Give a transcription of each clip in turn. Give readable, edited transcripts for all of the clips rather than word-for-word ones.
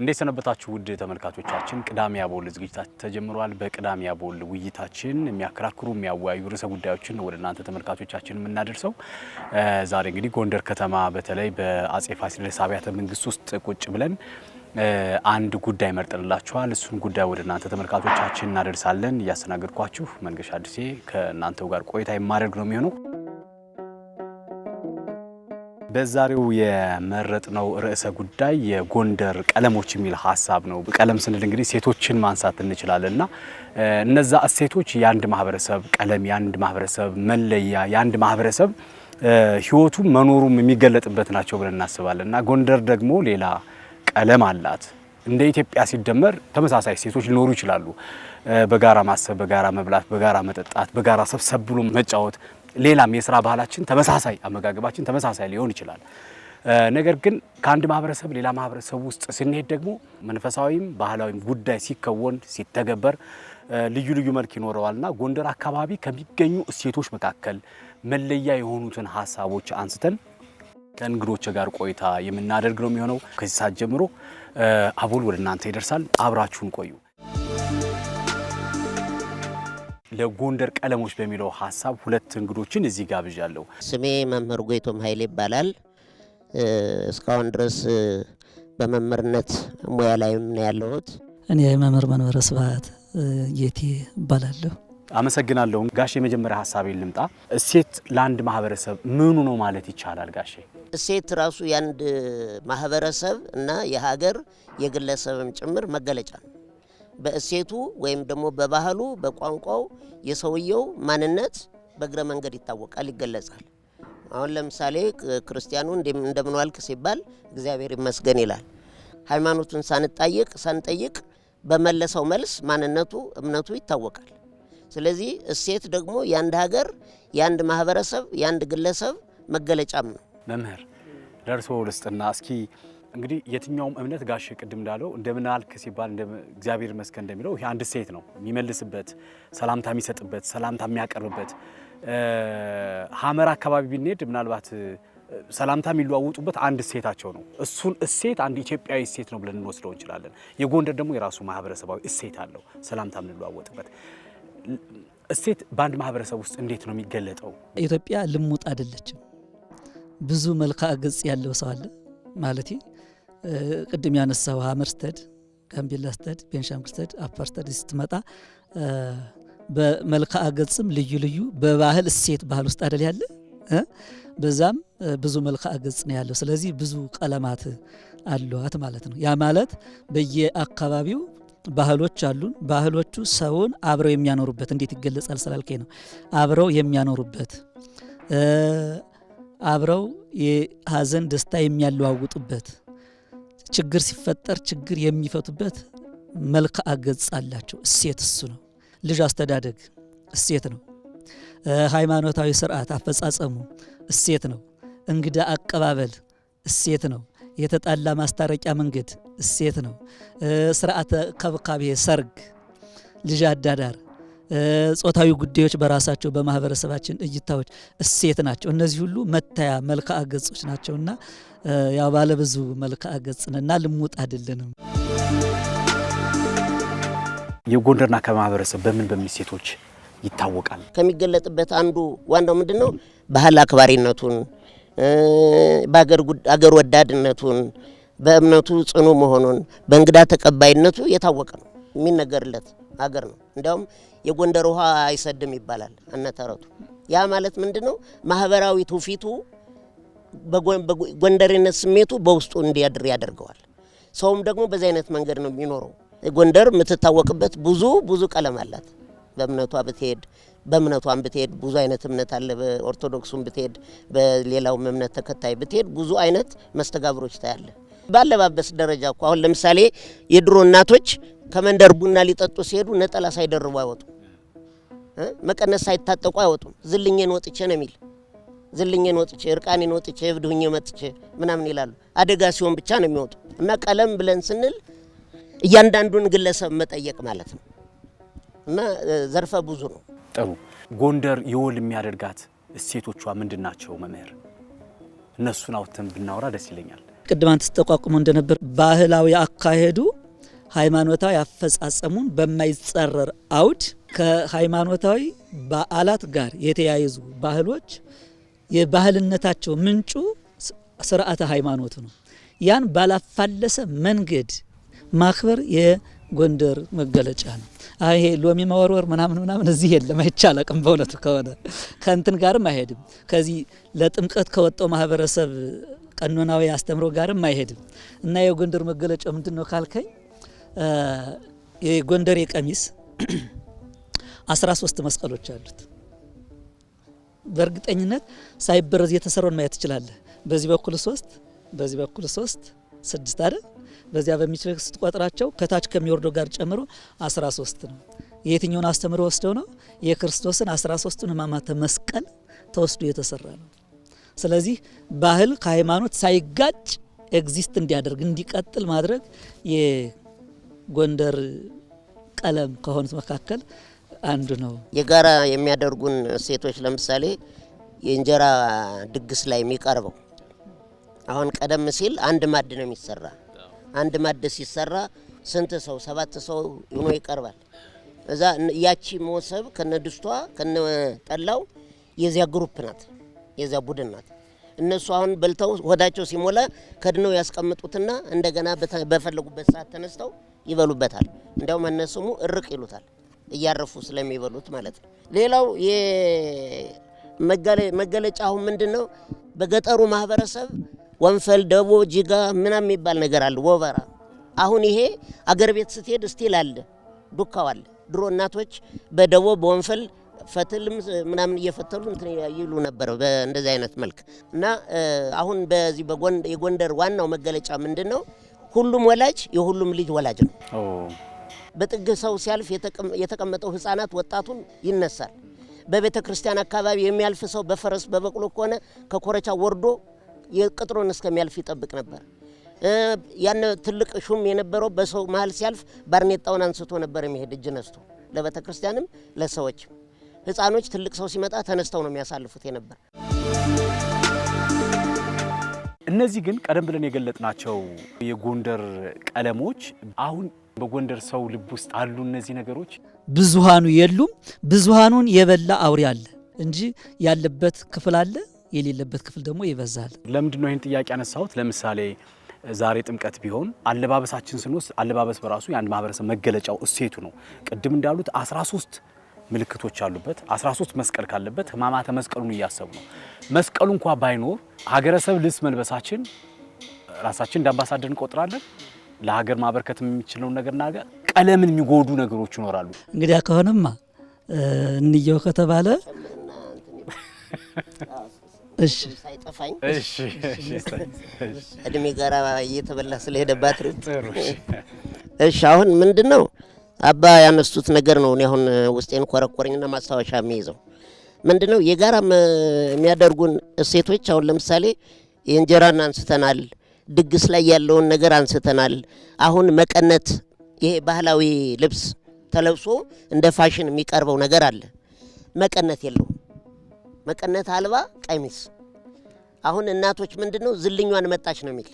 እንዴት ሰነበታችሁ ውድ ተመልካቾቻችን ቅዳሜ አቦል ዝግጅታችን ተጀምሯል። በቅዳሜ አቦል ውይይታችን የሚያከራክሩ የሚያወያዩ ርዕሰ ጉዳዮችን ወደ እናንተ ተመልካቾቻችን የምናደርሰው ዛሬ እንግዲህ ጎንደር ከተማ በተለይ በአጼ ፋሲለደስ አብያተ መንግስት ውስጥ ቁጭ ብለን አንድ ጉዳይ መርጠንላችኋል። እሱን ጉዳይ ወደ እናንተ ተመልካቾቻችን እናደርሳለን። እያስተናገድኳችሁ መንገሻ አዲሴ ከእናንተው ጋር ቆይታ የማደርግ ነው የሚሆነው። በዛሬው የመረጥነው ርዕሰ ጉዳይ የጎንደር ቀለሞች የሚል ሀሳብ ነው። ቀለም ስንል እንግዲህ ሴቶችን ማንሳት እንችላለንና እነዛ እሴቶች የአንድ ማህበረሰብ ቀለም፣ የአንድ ማህበረሰብ መለያ፣ የአንድ ማህበረሰብ ህይወቱ መኖሩም የሚገለጥበት ናቸው ብለን እናስባለንና ጎንደር ደግሞ ሌላ ቀለም አላት። እንደ ኢትዮጵያ ሲደመር ተመሳሳይ እሴቶች ሊኖሩ ይችላሉ። በጋራ ማሰብ፣ በጋራ መብላት፣ በጋራ መጠጣት፣ በጋራ ሰብሰብ ብሎ መጫወት፣ ሌላም የሥራ ባህላችን ተመሳሳይ፣ አመጋገባችን ተመሳሳይ ሊሆን ይችላል። ነገር ግን ከአንድ ማህበረሰብ ሌላ ማህበረሰብ ውስጥ ስንሄድ ደግሞ መንፈሳዊም ባህላዊም ጉዳይ ሲከወን ሲተገበር ልዩ ልዩ መልክ ይኖረዋልና ጎንደር አካባቢ ከሚገኙ እሴቶች መካከል መለያ የሆኑትን ሀሳቦች አንስተን ከእንግዶች ጋር ቆይታ የምናደርግ ነው የሚሆነው። ከዚህ ሰዓት ጀምሮ አቦል ወደ እናንተ ይደርሳል። አብራችሁን ቆዩ። ለጎንደር ቀለሞች በሚለው ሀሳብ ሁለት እንግዶችን እዚህ ጋብዣለሁ። ስሜ መምህር ጎይቶም ኃይሌ ይባላል። እስካሁን ድረስ በመምህርነት ሙያ ላይ ነው ያለሁት። እኔ መምህር መንበረ ስብሐት ጌቴ እባላለሁ። አመሰግናለሁ። ጋሼ የመጀመሪያ ሀሳቤን ልምጣ። እሴት ለአንድ ማህበረሰብ ምኑ ነው ማለት ይቻላል ጋሼ? እሴት ራሱ የአንድ ማህበረሰብ እና የሀገር የግለሰብም ጭምር መገለጫ ነው። በእሴቱ ወይም ደግሞ በባህሉ በቋንቋው የሰውየው ማንነት በእግረ መንገድ ይታወቃል፣ ይገለጻል። አሁን ለምሳሌ ክርስቲያኑ እንደምን ዋልክ ሲባል እግዚአብሔር ይመስገን ይላል። ሃይማኖቱን ሳንጠይቅ በመለሰው መልስ ማንነቱ እምነቱ ይታወቃል። ስለዚህ እሴት ደግሞ የአንድ ሀገር የአንድ ማህበረሰብ የአንድ ግለሰብ መገለጫም ነው። መምህር ደርሶ ልስጥና እስኪ እንግዲህ የትኛውም እምነት ጋሽ ቅድም እንዳለው እንደምን አልክ ሲባል እግዚአብሔር ይመስገን እንደሚለው ይሄ አንድ እሴት ነው የሚመልስበት፣ ሰላምታ የሚሰጥበት፣ ሰላምታ የሚያቀርብበት። ሐመር አካባቢ ብንሄድ ምናልባት ሰላምታ የሚለዋወጡበት አንድ እሴታቸው ነው። እሱን እሴት አንድ ኢትዮጵያዊ እሴት ነው ብለን እንወስደው እንችላለን። የጎንደር ደግሞ የራሱ ማህበረሰባዊ እሴት አለው፣ ሰላምታ የምንለዋወጥበት። እሴት በአንድ ማህበረሰብ ውስጥ እንዴት ነው የሚገለጠው? ኢትዮጵያ ልሙጥ አይደለችም። ብዙ መልክዓ ገጽ ያለው ሰው አለ ማለት ቅድም ያነሳው ሐመር ስተድ፣ ጋምቤላ ስተድ፣ ቤንሻንጉል ስተድ፣ አፋር ስተድ ስትመጣ በመልክዓ ገጽም ልዩ ልዩ በባህል እሴት ባህል ውስጥ አይደል ያለ በዛም ብዙ መልክዓ ገጽ ነው ያለው። ስለዚህ ብዙ ቀለማት አሏት ማለት ነው። ያ ማለት በየአካባቢው ባህሎች አሉን። ባህሎቹ ሰውን አብረው የሚያኖሩበት እንዴት ይገለጻል ስላልከኝ ነው። አብረው የሚያኖሩበት አብረው የሀዘን ደስታ የሚያለዋውጡበት፣ ችግር ሲፈጠር ችግር የሚፈቱበት መልክዓ ገጽ አላቸው። እሴት እሱ ነው። ልጅ አስተዳደግ እሴት ነው። ሃይማኖታዊ ስርዓት አፈጻጸሙ እሴት ነው። እንግዳ አቀባበል እሴት ነው። የተጣላ ማስታረቂያ መንገድ እሴት ነው። ስርዓተ ከብካቤ፣ ሰርግ፣ ልጅ አዳዳር፣ ጾታዊ ጉዳዮች በራሳቸው በማህበረሰባችን እይታዎች እሴት ናቸው። እነዚህ ሁሉ መታያ መልክዓ ገጾች ናቸውና ያው ባለብዙ መልክዓ ገጽና ልሙጥ አይደለንም። የጎንደርና ከማህበረሰብ በምን እሴቶች ይታወቃል? ከሚገለጥበት አንዱ ዋናው ምንድነው? ባህል አክባሪነቱን፣ በአገር ወዳድነቱን፣ በእምነቱ ጽኑ መሆኑን፣ በእንግዳ ተቀባይነቱ የታወቀ ነው። የሚነገርለት ሀገር ነው። እንዲያውም የጎንደር ውሃ አይሰድም ይባላል አነተረቱ። ያ ማለት ምንድነው? ማህበራዊ ትውፊቱ በጎንደሬነት ስሜቱ በውስጡ እንዲያድር ያደርገዋል። ሰውም ደግሞ በዚህ አይነት መንገድ ነው የሚኖረው። ጎንደር የምትታወቅበት ብዙ ቀለም አላት። በእምነቷም ብትሄድ ብዙ አይነት እምነት አለ። በኦርቶዶክሱም ብትሄድ በሌላውም እምነት ተከታይ ብትሄድ ብዙ አይነት መስተጋብሮች ታያለ። ባለባበስ ደረጃ እኮ አሁን ለምሳሌ የድሮ እናቶች ከመንደር ቡና ሊጠጡ ሲሄዱ ነጠላ ሳይደርቡ አይወጡም። መቀነስ ሳይታጠቁ አይወጡም። ዝልኜን ወጥቼ ነው የሚል። ዝልኜን ወጥቼ እርቃኔን ወጥቼ እብድ ሁኜ መጥቼ ምናምን ይላሉ። አደጋ ሲሆን ብቻ ነው የሚወጡ። እና ቀለም ብለን ስንል እያንዳንዱን ግለሰብ መጠየቅ ማለት ነው። እና ዘርፈ ብዙ ነው። ጥሩ። ጎንደር የወል የሚያደርጋት እሴቶቿ ምንድናቸው መምህር? እነሱን አውጥተን ብናወራ ደስ ይለኛል። ቅድም አንተ ተቋቁሞ እንደነበር ባህላዊ አካሄዱ ሃይማኖታዊ አፈጻጸሙን በማይጸረር አውድ ከሃይማኖታዊ በዓላት ጋር የተያያዙ ባህሎች የባህልነታቸው ምንጩ ስርዓተ ሃይማኖት ነው። ያን ባላፋለሰ መንገድ ማክበር የጎንደር መገለጫ ነው። ይሄ ሎሚ መወርወር ምናምን እዚህ የለም፣ አይቻልም። በእውነቱ ከሆነ ከእንትን ጋርም አይሄድም። ከዚህ ለጥምቀት ከወጣው ማህበረሰብ ቀኖናዊ አስተምሮ ጋርም አይሄድም እና የጎንደር መገለጫ ምንድነው ካልከኝ የጎንደር ቀሚስ 13 መስቀሎች አሉት። በእርግጠኝነት ሳይበረዝ የተሰራውን ማየት ትችላለህ። በዚህ በኩል 3 በዚህ በኩል 3 6 አይደል? በዚያ በሚችል ስትቆጥራቸው ከታች ከሚወርደው ጋር ጨምሮ 13 ነው። የትኛውን አስተምሮ ወስደው ነው? የክርስቶስን 13ቱን ሕማማተ መስቀል ተወስዶ የተሰራ ነው። ስለዚህ ባህል ከሃይማኖት ሳይጋጭ ኤግዚስት እንዲያደርግ እንዲቀጥል ማድረግ የጎንደር ቀለም ከሆኑት መካከል አንዱ ነው። የጋራ የሚያደርጉን እሴቶች ለምሳሌ የእንጀራ ድግስ ላይ የሚቀርበው አሁን ቀደም ሲል አንድ ማድ ነው የሚሰራ። አንድ ማድ ሲሰራ ስንት ሰው 7 ሰው ሆኖ ይቀርባል። እዛ ያቺ መወሰብ ከነድስቷ ከነጠላው የዚያ ግሩፕ ናት፣ የዚያ ቡድን ናት። እነሱ አሁን በልተው ወዳቸው ሲሞላ ከድነው ያስቀምጡትና እንደገና በፈለጉበት ሰዓት ተነስተው ይበሉበታል። እንዲያውም እነሱሙ እርቅ ይሉታል፣ እያረፉ ስለሚበሉት ማለት ነው። ሌላው የመገለጫው ምንድነው? በገጠሩ ማህበረሰብ ወንፈል፣ ደቦ፣ ጂጋ ምናምን የሚባል ነገር አለ፣ ወበራ። አሁን ይሄ አገር ቤት ስትሄድ ስቲል አለ፣ ዱካው አለ። ድሮ እናቶች በደቦ በወንፈል ፈትልም ምናምን እየፈተሉ እንትን ይሉ ነበር በእንደዚህ አይነት መልክ እና አሁን በዚህ የጎንደር ዋናው መገለጫ ምንድነው? ሁሉም ወላጅ የሁሉም ልጅ ወላጅ ነው። በጥግ ሰው ሲያልፍ የተቀመጠው ህፃናት ወጣቱን ይነሳል። በቤተ ክርስቲያን አካባቢ የሚያልፍ ሰው በፈረስ በበቅሎ ከሆነ ከኮረቻ ወርዶ የቅጥሩን እስከሚያልፍ ይጠብቅ ነበር። ያን ትልቅ ሹም የነበረው በሰው መሃል ሲያልፍ ባርኔጣውን አንስቶ ነበር የሚሄድ እጅ ነስቶ ለቤተ ክርስቲያንም ለሰዎችም። ህፃኖች ትልቅ ሰው ሲመጣ ተነስተው ነው የሚያሳልፉት የነበር። እነዚህ ግን ቀደም ብለን የገለጥናቸው የጎንደር ቀለሞች አሁን በጎንደር ሰው ልብ ውስጥ አሉ። እነዚህ ነገሮች ብዙሃኑ የሉም። ብዙሃኑን የበላ አውሬ አለ እንጂ ያለበት ክፍል አለ፣ የሌለበት ክፍል ደግሞ ይበዛል። ለምንድን ነው ይህን ጥያቄ ያነሳሁት? ለምሳሌ ዛሬ ጥምቀት ቢሆን አለባበሳችን ስንወስድ አለባበስ በራሱ የአንድ ማህበረሰብ መገለጫው እሴቱ ነው። ቅድም እንዳሉት 13 ምልክቶች አሉበት። 13 መስቀል ካለበት ሕማማተ መስቀሉን እያሰቡ ነው። መስቀሉ እንኳ ባይኖር ሀገረሰብ ልብስ መልበሳችን ራሳችን እንደ አምባሳደር እንቆጥራለን። ለሀገር ማበርከት የሚችለው ነገር ናገር ቀለምን የሚጎዱ ነገሮች ይኖራሉ። እንግዲያ ከሆነማ እንየው ከተባለ እሺ ሳይጠፋኝ እድሜ ጋራ እየተበላ ስለሄደባት እሺ አሁን ምንድነው አባ ያነሱት ነገር ነው። እኔ አሁን ውስጤን ኮረኮረኝና ማስታወሻ የሚይዘው ምንድነው የጋራ የሚያደርጉን እሴቶች። አሁን ለምሳሌ የእንጀራን አንስተናል፣ ድግስ ላይ ያለውን ነገር አንስተናል። አሁን መቀነት፣ ይሄ ባህላዊ ልብስ ተለብሶ እንደ ፋሽን የሚቀርበው ነገር አለ። መቀነት የለውም፣ መቀነት አልባ ቀሚስ። አሁን እናቶች ምንድነው ዝልኛዋን መጣች ነው የሚል።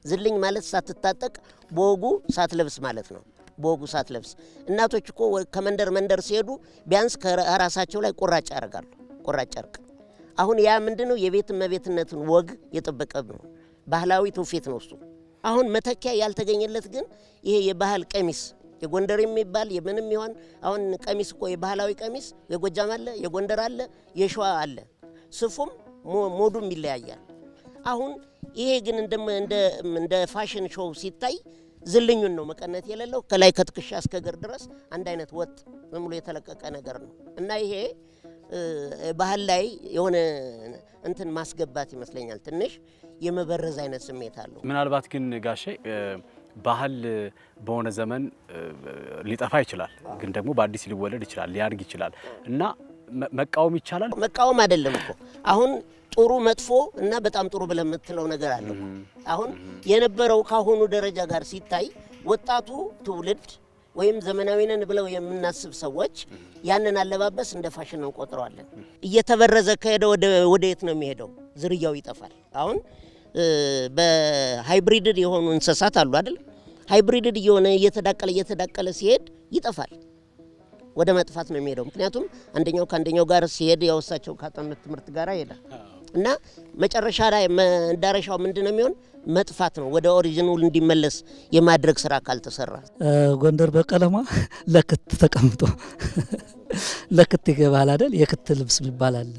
ዝልኝ ማለት ሳትታጠቅ በወጉ ሳትለብስ ማለት ነው። በወጉ ሳትለብስ እናቶች እኮ ከመንደር መንደር ሲሄዱ ቢያንስ ከራሳቸው ላይ ቁራጭ ያደርጋሉ፣ ቁራጭ ጨርቅ። አሁን ያ ምንድነው የቤት እመቤትነትን ወግ የጠበቀ ነው፣ ባህላዊ ትውፊት ነው እሱ። አሁን መተኪያ ያልተገኘለት ግን ይሄ የባህል ቀሚስ የጎንደር የሚባል የምንም ይሆን አሁን ቀሚስ እኮ የባህላዊ ቀሚስ የጎጃም አለ፣ የጎንደር አለ፣ የሸዋ አለ። ስፉም ሞዱም ይለያያል። አሁን ይሄ ግን እንደ ፋሽን ሾው ሲታይ ዝልኙን ነው መቀነት የሌለው ከላይ ከትከሻ እስከ እግር ድረስ አንድ አይነት ወጥ ዝም ብሎ የተለቀቀ ነገር ነው እና ይሄ ባህል ላይ የሆነ እንትን ማስገባት ይመስለኛል። ትንሽ የመበረዝ አይነት ስሜት አለው። ምናልባት ግን ጋሼ ባህል በሆነ ዘመን ሊጠፋ ይችላል፣ ግን ደግሞ በአዲስ ሊወለድ ይችላል፣ ሊያድግ ይችላል እና መቃወም ይቻላል። መቃወም አይደለም እኮ አሁን ጥሩ መጥፎ እና በጣም ጥሩ ብለን የምትለው ነገር አለ። አሁን የነበረው ካሁኑ ደረጃ ጋር ሲታይ ወጣቱ ትውልድ ወይም ዘመናዊ ነን ብለው የምናስብ ሰዎች ያንን አለባበስ እንደ ፋሽን እንቆጥረዋለን። እየተበረዘ ከሄደ ወደ የት ነው የሚሄደው? ዝርያው ይጠፋል። አሁን በሃይብሪድ የሆኑ እንስሳት አሉ አይደል? ሃይብሪድ እየሆነ እየተዳቀለ ሲሄድ ይጠፋል። ወደ መጥፋት ነው የሚሄደው። ምክንያቱም አንደኛው ከአንደኛው ጋር ሲሄድ ያወሳቸው ካጠኑት ትምህርት ጋር ይሄዳል እና መጨረሻ ላይ መዳረሻው ምንድነው የሚሆን? መጥፋት ነው። ወደ ኦሪጂኑ እንዲመለስ የማድረግ ስራ ካልተሰራ ጎንደር በቀለሟ ለክት ተቀምጦ ለክት ይገባል አይደል? የክት ልብስ ይባላል።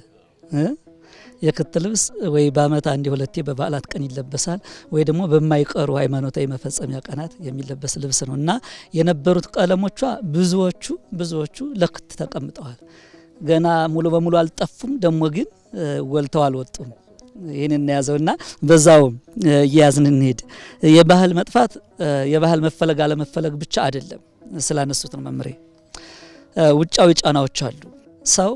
የክት ልብስ ወይ በአመት አንዴ ሁለቴ በበዓላት ቀን ይለበሳል፣ ወይ ደግሞ በማይቀሩ ሃይማኖታዊ መፈጸሚያ ቀናት የሚለበስ ልብስ ነው እና የነበሩት ቀለሞቿ ብዙዎቹ ለክት ተቀምጠዋል። ገና ሙሉ በሙሉ አልጠፉም፣ ደግሞ ግን ወልተው አልወጡም። ይህንን ያዘውና በዛው እያያዝን እንሄድ። የባህል መጥፋት የባህል መፈለግ አለመፈለግ ብቻ አይደለም። ስላነሱት ነው መምሬ። ውጫዊ ጫናዎች አሉ። ሰው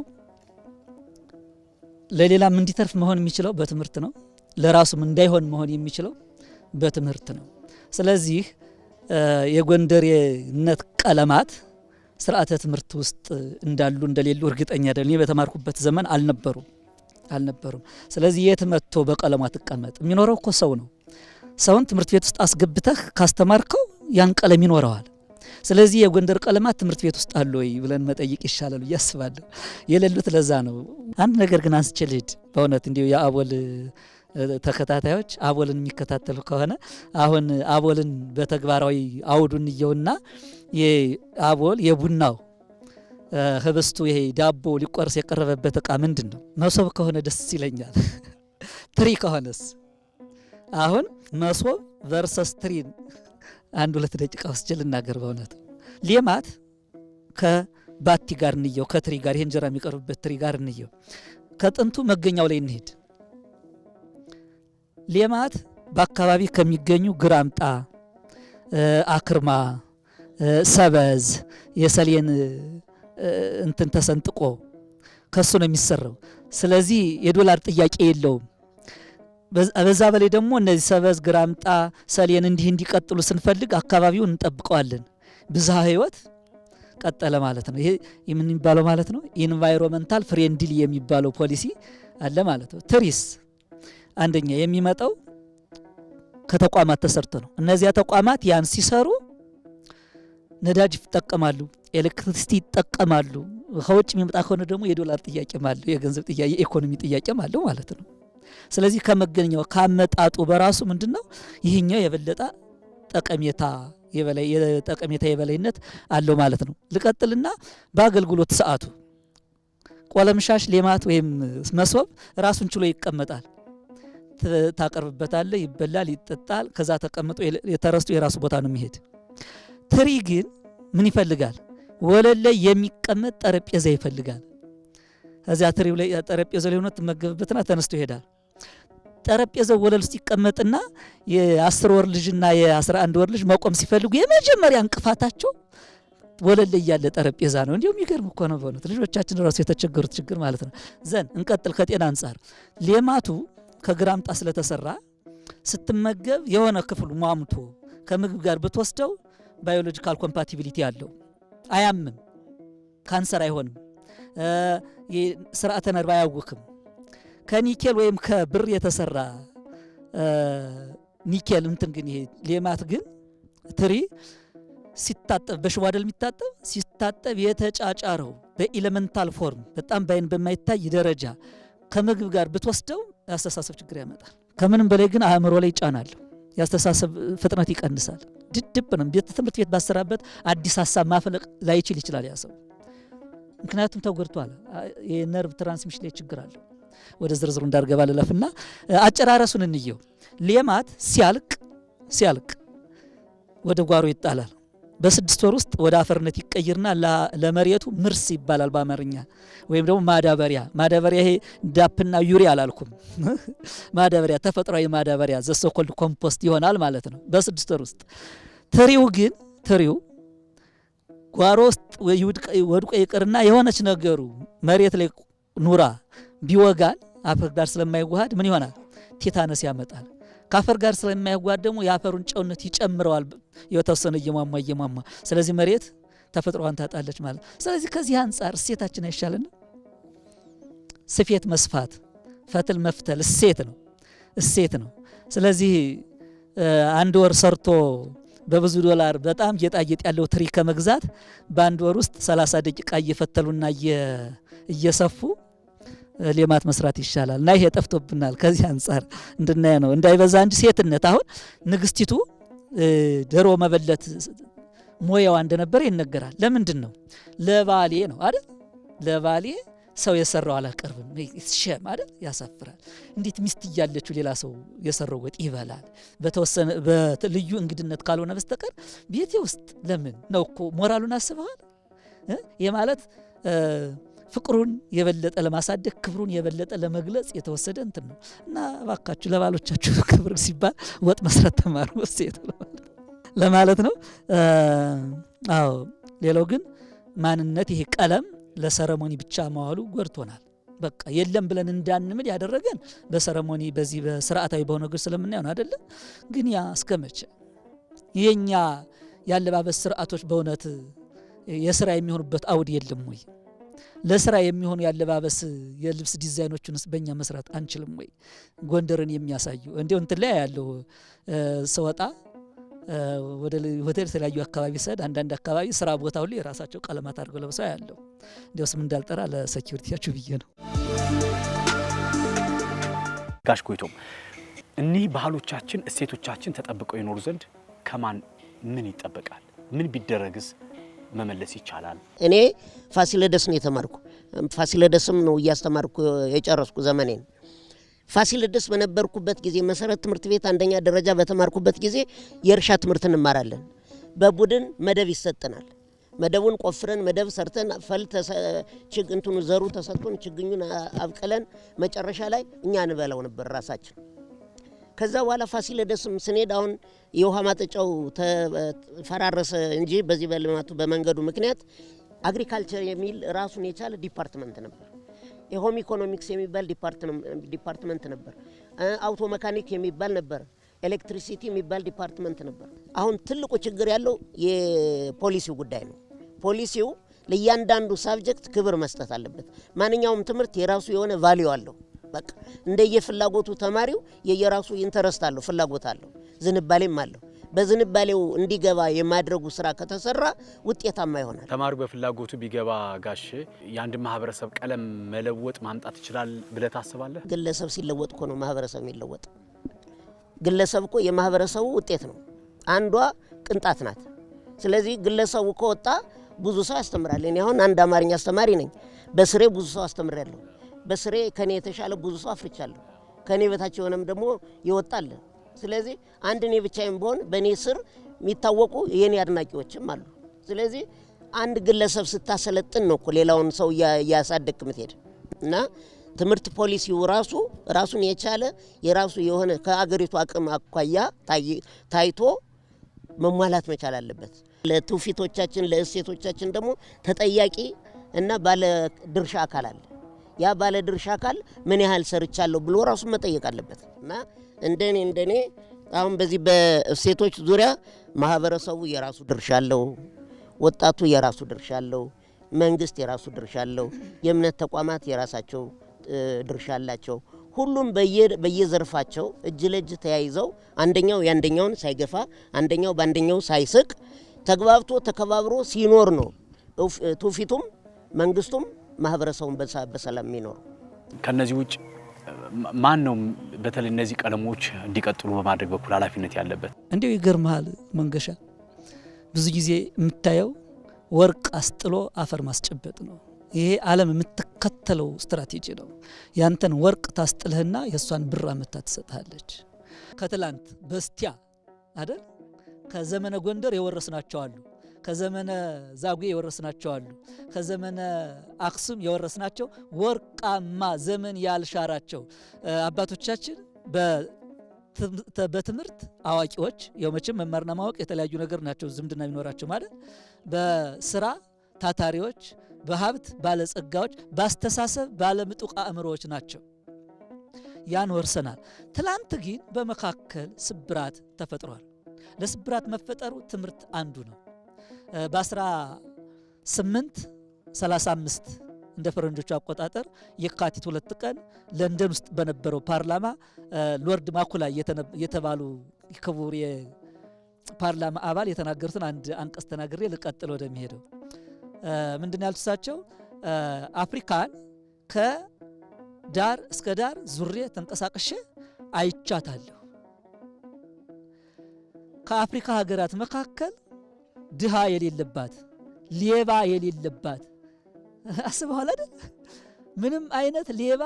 ለሌላም እንዲተርፍ መሆን የሚችለው በትምህርት ነው። ለራሱም እንዳይሆን መሆን የሚችለው በትምህርት ነው። ስለዚህ የጎንደሬነት ቀለማት ስርዓተ ትምህርት ውስጥ እንዳሉ እንደሌሉ እርግጠኛ አይደለም። እኔ በተማርኩበት ዘመን አልነበሩም። ስለዚህ የት መጥቶ በቀለሟ ትቀመጥ? የሚኖረው እኮ ሰው ነው። ሰውን ትምህርት ቤት ውስጥ አስገብተህ ካስተማርከው ያን ቀለም ይኖረዋል። ስለዚህ የጎንደር ቀለማት ትምህርት ቤት ውስጥ አሉ ወይ ብለን መጠየቅ ይሻላል ብዬ አስባለሁ። የሌሉት ለዛ ነው። አንድ ነገር ግን አንስቼ ልሂድ። በእውነት እንዲሁ የአቦል ተከታታዮች አቦልን የሚከታተሉ ከሆነ አሁን አቦልን በተግባራዊ አውዱን እየውና የአቦል የቡናው ህብስቱ ይሄ ዳቦ ሊቆርስ የቀረበበት እቃ ምንድን ነው? መሶብ ከሆነ ደስ ይለኛል። ትሪ ከሆነስ? አሁን መሶብ ቨርሰስ ትሪ አንድ 2 ደቂቃ ውስጥ ልናገር። በእውነት ሌማት ከባቲ ጋር እንየው፣ ከትሪ ጋር ይሄ እንጀራ የሚቀርብበት ትሪ ጋር እንየው። ከጥንቱ መገኛው ላይ እንሄድ። ሌማት በአካባቢ ከሚገኙ ግራምጣ፣ አክርማ፣ ሰበዝ፣ የሰሌን እንትን ተሰንጥቆ ከሱ ነው የሚሰራው። ስለዚህ የዶላር ጥያቄ የለውም። በዛ በላይ ደግሞ እነዚህ ሰበዝ፣ ግራምጣ፣ ሰሌን እንዲቀጥሉ ስንፈልግ አካባቢውን እንጠብቀዋለን። ብዝሃ ህይወት ቀጠለ ማለት ነው። ይሄ ምን የሚባለው ማለት ነው? ኢንቫይሮንመንታል ፍሬንድሊ የሚባለው ፖሊሲ አለ ማለት ነው። ትሪስ አንደኛ የሚመጣው ከተቋማት ተሰርቶ ነው። እነዚያ ተቋማት ያን ሲሰሩ ነዳጅ ይጠቀማሉ፣ ኤሌክትሪሲቲ ይጠቀማሉ። ከውጭ የሚመጣ ከሆነ ደግሞ የዶላር ጥያቄም አለው፣ የገንዘብ ጥያቄ፣ የኢኮኖሚ ጥያቄም አለው ማለት ነው። ስለዚህ ከመገኛው ካመጣጡ በራሱ ምንድነው ይህኛው የበለጠ ጠቀሜታ የበላይነት አለው ማለት ነው። ልቀጥልና በአገልግሎት ሰዓቱ ቆለምሻሽ፣ ሌማት ወይም መሶብ ራሱን ችሎ ይቀመጣል። ታቀርብበታለህ፣ ይበላል፣ ይጠጣል። ከዛ ተቀምጦ የተረስቶ የራሱ ቦታ ነው የሚሄድ። ትሪ ግን ምን ይፈልጋል? ወለል ላይ የሚቀመጥ ጠረጴዛ ይፈልጋል። እዚያ ትሪው ላይ ጠረጴዛው ላይ ሆኖ ትመገብበትና ተነስቶ ይሄዳል። ጠረጴዛው ወለል ውስጥ ይቀመጥና የ10 ወር ልጅና የ11 ወር ልጅ መቆም ሲፈልጉ የመጀመሪያ እንቅፋታቸው ወለል ላይ ያለ ጠረጴዛ ነው። እንዲሁም የሚገርም እኮ ነው በእውነት ልጆቻችን ራሱ የተቸገሩት ችግር ማለት ነው። እንቀጥል። ከጤና አንጻር ሌማቱ ከግራምጣ ስለተሰራ ስትመገብ የሆነ ክፍሉ ሟምቶ ከምግብ ጋር ብትወስደው ባዮሎጂካል ኮምፓቲቢሊቲ አለው። አያምም፣ ካንሰር አይሆንም፣ ስርዓተ ነርቭ አያውክም። ከኒኬል ወይም ከብር የተሰራ ኒኬል እንትን ግን ይሄ ሌማት ግን ትሪ ሲታጠብ በሽቦ አይደል የሚታጠብ፣ ሲታጠብ የተጫጫረው በኤሌመንታል ፎርም በጣም ባይን በማይታይ ደረጃ ከምግብ ጋር ብትወስደው ያስተሳሰብ ችግር ያመጣል። ከምንም በላይ ግን አእምሮ ላይ ይጫናል። ያስተሳሰብ ፍጥነት ይቀንሳል። ድድብ ነው። ትምህርት ቤት ባሰራበት አዲስ ሀሳብ ማፈለቅ ላይችል ይችላል ያ ሰው፣ ምክንያቱም ተጎድቷል። የነርቭ ትራንስሚሽን ላይ ችግር አለው። ወደ ዝርዝሩ እንዳርገባ ልለፍና አጨራረሱን እንየው። ሌማት ሲያልቅ ወደ ጓሮ ይጣላል። በ6 ወር ውስጥ ወደ አፈርነት ይቀይርና ለመሬቱ ምርስ ይባላል በአማርኛ፣ ወይም ደግሞ ማዳበሪያ። ይሄ ዳፕና ዩሪያ አላልኩም፣ ማዳበሪያ፣ ተፈጥሯዊ ማዳበሪያ ዘሶኮልድ ኮምፖስት ይሆናል ማለት ነው በ6 ወር ውስጥ። ትሪው ጓሮ ውስጥ ወድቆ ይቅርና የሆነች ነገሩ መሬት ላይ ኑራ ቢወጋን አፈር ጋር ስለማይዋሃድ ምን ይሆናል? ቲታነስ ያመጣል። ከአፈር ጋር ስለማይዋሃድ ደግሞ የአፈሩን ጨውነት ይጨምረዋል የተወሰነ እየሟሟ። ስለዚህ መሬት ተፈጥሮዋን ታጣለች ማለት። ስለዚህ ከዚህ አንጻር እሴታችን አይሻልንም? ስፌት መስፋት፣ ፈትል መፍተል እሴት ነው። ስለዚህ አንድ ወር ሰርቶ በብዙ ዶላር በጣም ጌጣጌጥ ያለው ትሪ ከመግዛት በአንድ ወር ውስጥ 30 ደቂቃ እየፈተሉና እየሰፉ ሌማት መስራት ይሻላል። እና ይሄ ጠፍቶብናል። ከዚህ አንጻር እንድናየ ነው እንዳይበዛ እንጂ ሴትነት አሁን ንግስቲቱ ዶሮ መበለት ሞያዋ እንደነበረ ይነገራል። ለምንድን ነው? ለባሌ ነው አይደል? ለባሌ ሰው የሰራው አላቀርብም ሸም አይደል? ያሳፍራል። እንዴት ሚስት እያለችው ሌላ ሰው የሰራው ወጥ ይበላል? በተወሰነ በልዩ እንግድነት ካልሆነ በስተቀር ቤቴ ውስጥ ለምን ነው እኮ ሞራሉን አስበዋል። የማለት ፍቅሩን የበለጠ ለማሳደግ ክብሩን የበለጠ ለመግለጽ የተወሰደ እንትን ነው። እና እባካችሁ ለባሎቻችሁ ክብር ሲባል ወጥ መስራት ተማሩ ሴት ለማለት ነው። አዎ ሌላው ግን ማንነት ይሄ ቀለም ለሰረሞኒ ብቻ መዋሉ ጎድቶናል። በቃ የለም ብለን እንዳንምል ያደረገን በሰረሞኒ በዚህ በስርዓታዊ በሆነ ነገር ስለምናየው ነው አይደለም። ግን ያ እስከመቼ የኛ ያለባበስ ስርዓቶች በእውነት የስራ የሚሆኑበት አውድ የለም ወይ? ለስራ የሚሆኑ ያለባበስ የልብስ ዲዛይኖችንስ በእኛ መስራት አንችልም ወይ? ጎንደርን የሚያሳዩ እንዲው እንትን ላይ ያለው ሰወጣ ወደ ተለያዩ አካባቢ ሰድ አንዳንድ አካባቢ ስራ ቦታ ሁሉ የራሳቸው ቀለማት አድርገው ለብሰው ያለው እንዲው ስም እንዳልጠራ ለሴኩሪቲያችሁ ብዬ ነው። ጋሽ ጎይቶም እኒህ ባህሎቻችን እሴቶቻችን ተጠብቀው ይኖሩ ዘንድ ከማን ምን ይጠበቃል? ምን ቢደረግስ መመለስ ይቻላል? እኔ ፋሲለደስ ነው የተማርኩ። ፋሲለደስም ነው እያስተማርኩ የጨረስኩ ዘመኔን። ፋሲለደስ በነበርኩበት ጊዜ መሰረት ትምህርት ቤት አንደኛ ደረጃ በተማርኩበት ጊዜ የእርሻ ትምህርት እንማራለን። በቡድን መደብ ይሰጠናል። መደቡን ቆፍረን መደብ ሰርተን ፈል እንትኑ ዘሩ ተሰጥቶን ችግኙን አብቀለን መጨረሻ ላይ እኛ እንበላው ነበር ራሳችን። ከዛ በኋላ ፋሲለደስም ስንሄድ አሁን የውሃ ማጠጫው ተፈራረሰ እንጂ በዚህ በልማቱ በመንገዱ ምክንያት አግሪካልቸር የሚል ራሱን የቻለ ዲፓርትመንት ነበር። የሆም ኢኮኖሚክስ የሚባል ዲፓርትመንት ነበር። አውቶ መካኒክ የሚባል ነበር። ኤሌክትሪሲቲ የሚባል ዲፓርትመንት ነበር። አሁን ትልቁ ችግር ያለው የፖሊሲው ጉዳይ ነው። ፖሊሲው ለእያንዳንዱ ሳብጀክት ክብር መስጠት አለበት። ማንኛውም ትምህርት የራሱ የሆነ ቫልዩ አለው። በቃ እንደየፍላጎቱ ተማሪው የየራሱ ኢንተረስት አለው፣ ፍላጎት አለው፣ ዝንባሌም አለው። በዝንባሌው እንዲገባ የማድረጉ ስራ ከተሰራ ውጤታማ ይሆናል። ተማሪው በፍላጎቱ ቢገባ ጋሽ የአንድ ማህበረሰብ ቀለም መለወጥ ማምጣት ይችላል ብለህ ታስባለህ? ግለሰብ ሲለወጥ እኮ ነው ማህበረሰብ የሚለወጥ። ግለሰብ እኮ የማህበረሰቡ ውጤት ነው። አንዷ ቅንጣት ናት። ስለዚህ ግለሰቡ ከወጣ ብዙ ሰው ያስተምራል። እኔ አሁን አንድ አማርኛ አስተማሪ ነኝ። በስሬ ብዙ ሰው አስተምራለሁ። በስሬ ከኔ የተሻለ ብዙ ሰው አፍርቻለሁ። ከኔ በታች የሆነም ደግሞ ይወጣል። ስለዚህ አንድ እኔ ብቻዬን ብሆን በእኔ ስር የሚታወቁ የኔ አድናቂዎችም አሉ። ስለዚህ አንድ ግለሰብ ስታሰለጥን ነው እኮ ሌላውን ሰው እያሳደግክ ምትሄድ እና ትምህርት ፖሊሲው ራሱን የቻለ የራሱ የሆነ ከአገሪቱ አቅም አኳያ ታይቶ መሟላት መቻል አለበት። ለትውፊቶቻችን ለእሴቶቻችን ደግሞ ተጠያቂ እና ባለ ድርሻ አካል አለ። ያ ባለ ድርሻ አካል ምን ያህል ሰርቻለሁ ብሎ ራሱን መጠየቅ አለበት እና እንደኔ አሁን በዚህ በእሴቶች ዙሪያ ማህበረሰቡ የራሱ ድርሻ አለው፣ ወጣቱ የራሱ ድርሻ አለው፣ መንግስት የራሱ ድርሻ አለው፣ የእምነት ተቋማት የራሳቸው ድርሻ አላቸው። ሁሉም በየዘርፋቸው እጅ ለእጅ ተያይዘው አንደኛው ያንደኛውን ሳይገፋ አንደኛው ባንደኛው ሳይስቅ ተግባብቶ ተከባብሮ ሲኖር ነው ትውፊቱም መንግስቱም ማህበረሰቡን በሰላም የሚኖር። ከነዚህ ውጭ ማን ነው በተለይ እነዚህ ቀለሞች እንዲቀጥሉ በማድረግ በኩል ኃላፊነት ያለበት? እንዲው ይገርማል መንገሻ፣ ብዙ ጊዜ የምታየው ወርቅ አስጥሎ አፈር ማስጨበጥ ነው። ይሄ ዓለም የምትከተለው ስትራቴጂ ነው። ያንተን ወርቅ ታስጥልህና የእሷን ብር አመታ ትሰጥሃለች። ከትላንት በስቲያ አይደል ከዘመነ ጎንደር የወረስናቸው አሉ፣ ከዘመነ ዛጉ የወረስናቸው አሉ፣ ከዘመነ አክሱም የወረስናቸው ወርቃማ ዘመን ያልሻራቸው አባቶቻችን በትምህርት አዋቂዎች የመቼም መማርና ማወቅ የተለያዩ ነገር ናቸው። ዝምድና ቢኖራቸው ማለት በስራ ታታሪዎች፣ በሀብት ባለጸጋዎች፣ በአስተሳሰብ ባለምጡቅ አእምሮዎች ናቸው። ያን ወርሰናል። ትላንት ግን በመካከል ስብራት ተፈጥሯል። ለስብራት መፈጠሩ ትምህርት አንዱ ነው። በ1835 እንደ ፈረንጆቹ አቆጣጠር የካቲት 2 ቀን ለንደን ውስጥ በነበረው ፓርላማ ሎርድ ማኩላይ የተባሉ ክቡር የፓርላማ አባል የተናገሩትን አንድ አንቀጽ ተናግሬ ልቀጥል ወደሚሄደው ምንድን ያሉት እሳቸው አፍሪካን ከዳር እስከ ዳር ዙሬ ተንቀሳቅሼ አይቻታለሁ። ከአፍሪካ ሀገራት መካከል ድሃ የሌለባት ሌባ የሌለባት አስበዋል አይደል? ምንም አይነት ሌባ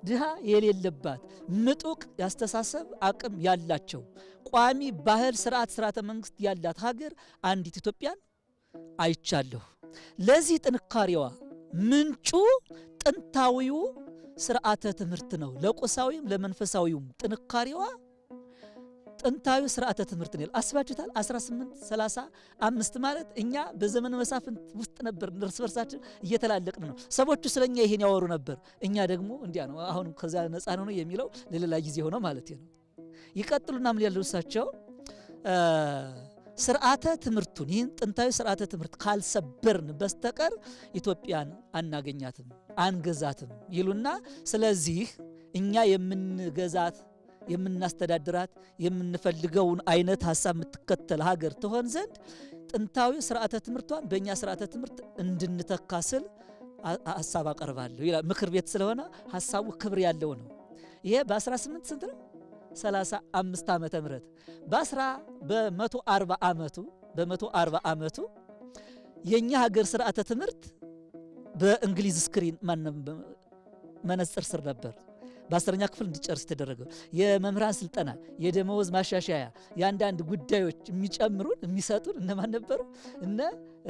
ድሃ የሌለባት ምጡቅ ያስተሳሰብ አቅም ያላቸው ቋሚ ባህል ስርዓተ መንግስት ያላት ሀገር አንዲት ኢትዮጵያን አይቻለሁ። ለዚህ ጥንካሬዋ ምንጩ ጥንታዊው ስርዓተ ትምህርት ነው። ለቁሳዊም ለመንፈሳዊም ጥንካሬዋ ጥንታዊ ስርዓተ ትምህርት ነው። አስባችሁታል? 1835 ማለት እኛ በዘመነ መሳፍንት ውስጥ ነበር፣ እርስ በርሳችን እየተላለቅን ነው። ሰዎቹ ስለኛ ይሄን ያወሩ ነበር፣ እኛ ደግሞ እንዲያ ነው። አሁን ከዛ ነፃ ነው የሚለው ለሌላ ጊዜ ሆነ ማለት ነው። ይቀጥሉና ምን ያለው እሳቸው ስርዓተ ትምህርቱን ይህን ጥንታዊ ስርዓተ ትምህርት ካልሰበርን በስተቀር ኢትዮጵያን አናገኛትም፣ አንገዛትም ይሉና ስለዚህ እኛ የምንገዛት የምናስተዳድራት የምንፈልገውን አይነት ሐሳብ የምትከተል ሀገር ትሆን ዘንድ ጥንታዊ ስርዓተ ትምህርቷን በእኛ ስርዓተ ትምህርት እንድንተካ ስል ሐሳብ አቀርባለሁ ይላል። ምክር ቤት ስለሆነ ሐሳቡ ክብር ያለው ነው። ይሄ በ18 ስንት ነው? 35 ዓመተ ምህረት በ140 ዓመቱ የኛ ሀገር ስርዓተ ትምህርት በእንግሊዝ ስክሪን መነጽር ስር ነበር። በ10ኛ ክፍል እንዲጨርስ ተደረገው። የመምህራን ስልጠና፣ የደመወዝ ማሻሻያ፣ የአንዳንድ ጉዳዮች የሚጨምሩን የሚሰጡን እነማን ነበሩ? እነ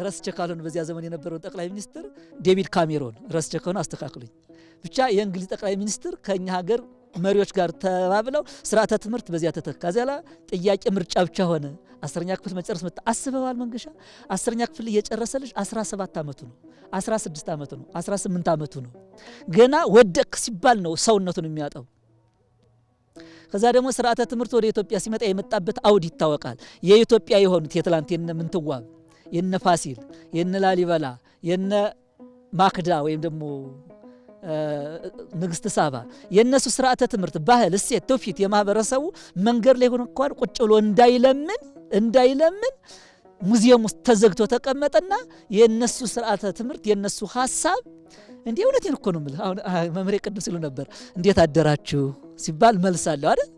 ረስቼ ካልሆነ በዚያ ዘመን የነበረውን ጠቅላይ ሚኒስትር ዴቪድ ካሜሮን፣ ረስቼ ካልሆነ አስተካክሉኝ። ብቻ የእንግሊዝ ጠቅላይ ሚኒስትር ከኛ ሀገር መሪዎች ጋር ተባብለው ስርዓተ ትምህርት በዚያ ተተካ። ዚያላ ጥያቄ ምርጫ ብቻ ሆነ። 10ኛ ክፍል መጨረስ መጣ። አስበዋል መንገሻ 10ኛ ክፍል እየጨረሰ ልጅ 17 ዓመቱ ነው፣ 16 ዓመቱ ነው፣ 18 ዓመቱ ነው። ገና ወደቅ ሲባል ነው ሰውነቱን የሚያጣው። ከዛ ደግሞ ስርዓተ ትምህርት ወደ ኢትዮጵያ ሲመጣ የመጣበት አውድ ይታወቃል። የኢትዮጵያ የሆኑት የትላንት የነ ምንትዋብ፣ የነ ፋሲል፣ የነ ላሊበላ፣ የነ ማክዳ ወይም ደግሞ ንግስት ሳባ የነሱ ስርዓተ ትምህርት ባህል፣ እሴት፣ ትውፊት የማህበረሰቡ መንገድ ላይ ሆኖ እንኳን ቁጭ ብሎ እንዳይለምን ሙዚየም ውስጥ ተዘግቶ ተቀመጠና የነሱ ስርዓተ ትምህርት የነሱ ሐሳብ እንዴ እውነቴን እኮ ነው የምልህ። አሁን መምህሬ ቅድም ሲሉ ነበር እንዴት አደራችሁ ሲባል መልሳለሁ አይደል?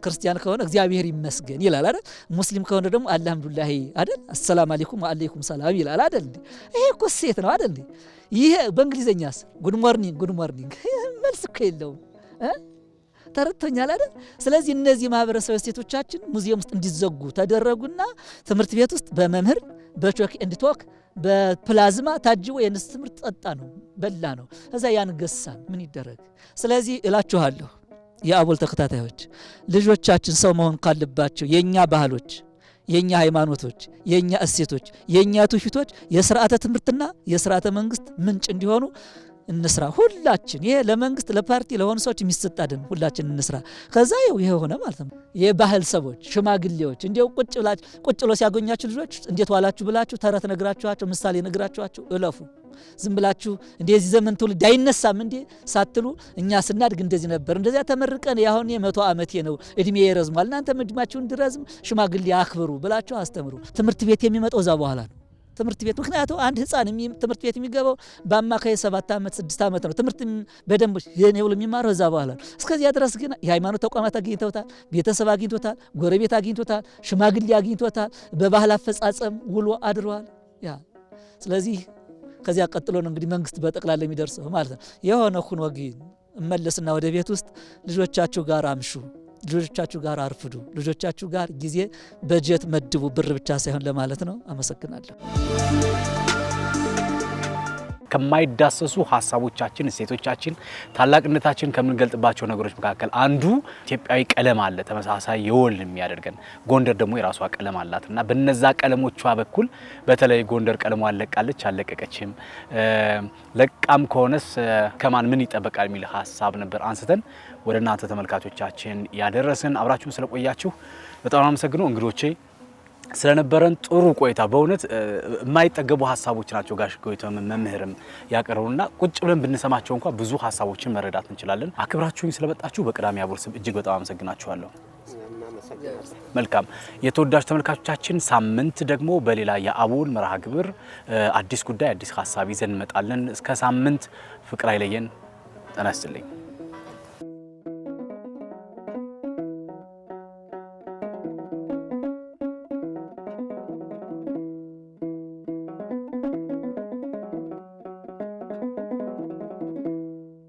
ክርስቲያን ከሆነ እግዚአብሔር ይመስገን ይላል አይደል? ሙስሊም ከሆነ ደግሞ አልሐምዱሊላህ አይደል? አሰላሙ አለይኩም ወአለይኩም ሰላም ይላል አይደል? ይሄ እኮ ሴት ነው አይደል? ይሄ በእንግሊዘኛስ ጉድ ሞርኒንግ መልስ እኮ የለውም። ተረድቶኛል አይደል? ስለዚህ እነዚህ ማህበረሰብ ሴቶቻችን ሙዚየም ውስጥ እንዲዘጉ ተደረጉና ትምህርት ቤት ውስጥ በመምህር በቾክ እንድትወክ በፕላዝማ ታጅቦ የነሱ ትምህርት ጠጣ ነው በላ ነው። ከዛ ያን ገሳን ምን ይደረግ? ስለዚህ እላችኋለሁ የአቦል ተከታታዮች ልጆቻችን ሰው መሆን ካለባቸው የኛ ባህሎች፣ የኛ ሃይማኖቶች፣ የኛ እሴቶች፣ የኛ ትውፊቶች የስርዓተ ትምህርትና የስርዓተ መንግስት ምንጭ እንዲሆኑ እንስራ። ሁላችን ይሄ ለመንግስት ለፓርቲ ለሆኑ ሰዎች የሚሰጣድን ሁላችን እንስራ። ከዛ ይሄ ሆነ ማለት ነው። የባህል ሰዎች ሽማግሌዎች እንዲያው ቁጭ ብሎ ሲያገኛችሁ ልጆች እንዴት ዋላችሁ ብላችሁ ተረት ነግራችኋቸው ምሳሌ ነግራችኋቸው እለፉ። ዝም ብላችሁ እንደዚህ ዘመን ትውልድ አይነሳም እንዴ ሳትሉ እኛ ስናድግ እንደዚህ ነበር እንደዚያ ተመርቀን ያሁን 100 ዓመቴ ነው እድሜ ይረዝማል እናንተ እድሜያችሁን እንዲረዝም ሽማግሌ አክብሩ ብላችሁ አስተምሩ። ትምህርት ቤት የሚመጣው እዛ በኋላ ነው። ትምህርት ቤት ምክንያቱም አንድ ህፃን ትምህርት ቤት የሚገባው በአማካይ 7 ዓመት 6 ዓመት ነው። ትምህርት በደንብ የኔው የሚማረው እዛ በኋላ ነው። እስከዚያ ድረስ ግን የሃይማኖት ተቋማት አግኝተውታል፣ ቤተሰብ አግኝቶታል፣ ጎረቤት አግኝቶታል፣ ሽማግሌ አግኝቶታል፣ በባህል አፈጻጸም ውሎ አድሯል። ያ ስለዚህ ከዚያ ቀጥሎ ነው እንግዲህ መንግስት በጠቅላላ የሚደርሰው ማለት ነው። የሆነ ሁኖ ግን እመለስና ወደ ቤት ውስጥ ልጆቻችሁ ጋር አምሹ፣ ልጆቻችሁ ጋር አርፍዱ፣ ልጆቻችሁ ጋር ጊዜ በጀት መድቡ፣ ብር ብቻ ሳይሆን ለማለት ነው። አመሰግናለሁ። ከማይዳሰሱ ሀሳቦቻችን፣ እሴቶቻችን፣ ታላቅነታችን ከምንገልጥባቸው ነገሮች መካከል አንዱ ኢትዮጵያዊ ቀለም አለ፣ ተመሳሳይ የወል የሚያደርገን። ጎንደር ደግሞ የራሷ ቀለም አላትና በነዛ ቀለሞቿ በኩል በተለይ ጎንደር ቀለሟ አለቃለች አለቀቀችም፣ ለቃም ከሆነስ ከማን ምን ይጠበቃል የሚል ሀሳብ ነበር አንስተን ወደ እናንተ ተመልካቾቻችን ያደረስን። አብራችሁን ስለቆያችሁ በጣም አመሰግናለሁ። እንግዶቼ ስለነበረን ጥሩ ቆይታ በእውነት የማይጠገቡ ሀሳቦች ናቸው ጋሽ ጎይቶም መምህርም ያቀረቡና ቁጭ ብለን ብንሰማቸው እንኳን ብዙ ሀሳቦችን መረዳት እንችላለን። አክብራችሁኝ ስለመጣችሁ በቅዳሜ አቦል ስም እጅግ በጣም አመሰግናችኋለሁ። መልካም የተወዳጅ ተመልካቾቻችን፣ ሳምንት ደግሞ በሌላ የአቦል መርሃ ግብር አዲስ ጉዳይ አዲስ ሀሳብ ይዘን እንመጣለን። እስከ ሳምንት ፍቅር አይለየን። ጤና ይስጥልኝ።